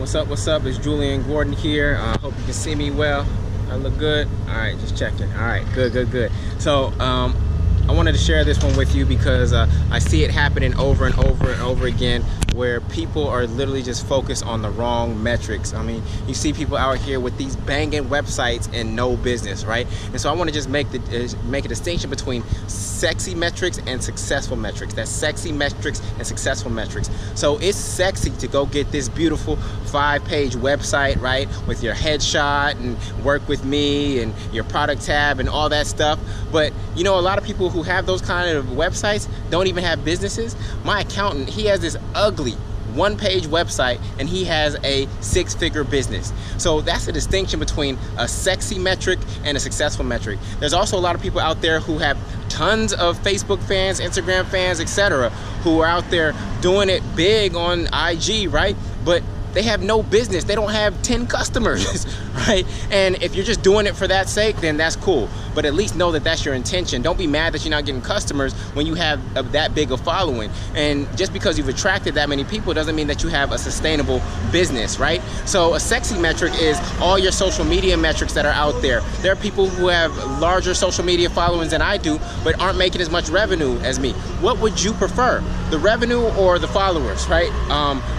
What's up? It's Julian Gordon here. Hope you can see me well. I look good. All right, just checking. All right, good. So I wanted to share this one with you because I see it happening over and over again, where people are literally just focused on the wrong metrics. I mean, you see people out here with these banging websites and no business, right? And so I want to just make a distinction between sexy metrics and successful metrics. That's sexy metrics and successful metrics. So it's sexy to go get this beautiful 5-page website, right, with your headshot and work with me and your product tab and all that stuff. But you know, a lot of people who have those kind of websites don't even have businesses. My accountant, he has this ugly 1-page website and he has a 6-figure business. So that's the distinction between a sexy metric and a successful metric. There's also a lot of people out there who have tons of Facebook fans, Instagram fans, etc., who are out there doing it big on IG, right? But they have no business. They don't have 10 customers, right? And if you're just doing it for that sake, then that's cool. But at least know that that's your intention. Don't be mad that you're not getting customers when you have that big a following. And just because you've attracted that many people doesn't mean that you have a sustainable business, right? So a sexy metric is all your social media metrics that are out there. There are people who have larger social media followings than I do, but aren't making as much revenue as me. What would you prefer, the revenue or the followers, right?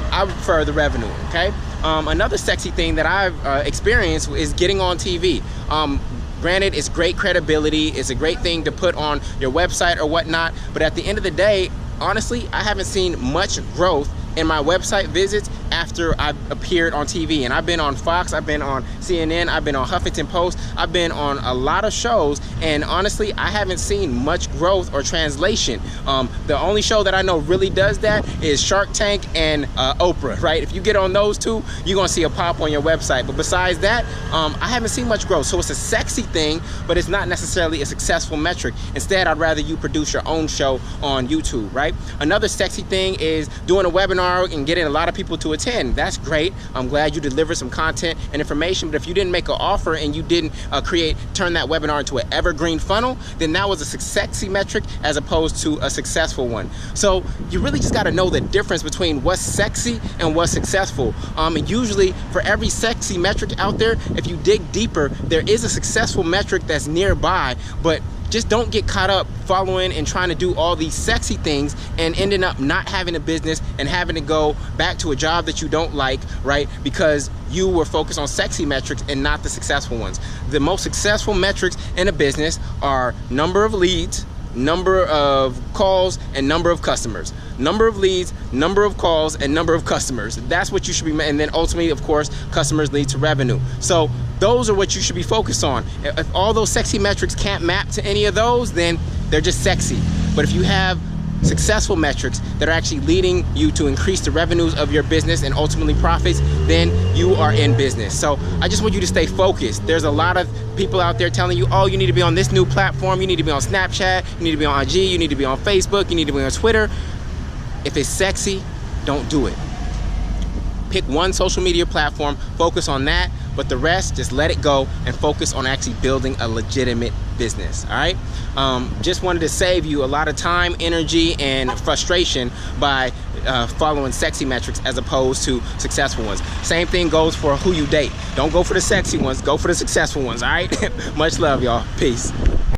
I prefer the revenue, okay? Another sexy thing that I've experienced is getting on TV. Granted, it's great credibility, it's a great thing to put on your website or whatnot, but at the end of the day, honestly, I haven't seen much growth in my website visits after I've appeared on TV. And I've been on Fox, I've been on CNN, I've been on Huffington Post, I've been on a lot of shows, and honestly, I haven't seen much growth or translation. The only show that I know really does that is Shark Tank and Oprah, right? If you get on those two, you're gonna see a pop on your website. But besides that, I haven't seen much growth. So it's a sexy thing, but it's not necessarily a successful metric. Instead, I'd rather you produce your own show on YouTube, right? Another sexy thing is doing a webinar and getting a lot of people to attend. That's great. I'm glad you delivered some content and information, but if you didn't make an offer and you didn't turn that webinar into an evergreen funnel, then that was a sexy metric as opposed to a successful one. So you really just got to know the difference between what's sexy and what's successful. And usually for every sexy metric out there, if you dig deeper, there is a successful metric that's nearby, but just don't get caught up following and trying to do all these sexy things and ending up not having a business and having to go back to a job that you don't like, right? Because you were focused on sexy metrics and not the successful ones. The most successful metrics in a business are number of leads, number of calls, and number of customers. Number of leads, number of calls, and number of customers. That's what you should be, and then ultimately, of course, customers lead to revenue. So those are what you should be focused on. If all those sexy metrics can't map to any of those, then they're just sexy. But if you have successful metrics that are actually leading you to increase the revenues of your business and ultimately profits, then you are in business. So I just want you to stay focused. There's a lot of people out there telling you, oh, you need to be on this new platform, you need to be on Snapchat, you need to be on IG, you need to be on Facebook, you need to be on Twitter. If it's sexy, don't do it. Pick one social media platform, focus on that, but the rest, just let it go and focus on actually building a legitimate business, all right? Just wanted to save you a lot of time, energy, and frustration by following sexy metrics as opposed to successful ones. Same thing goes for who you date. Don't go for the sexy ones, go for the successful ones, all right? Much love, y'all. Peace.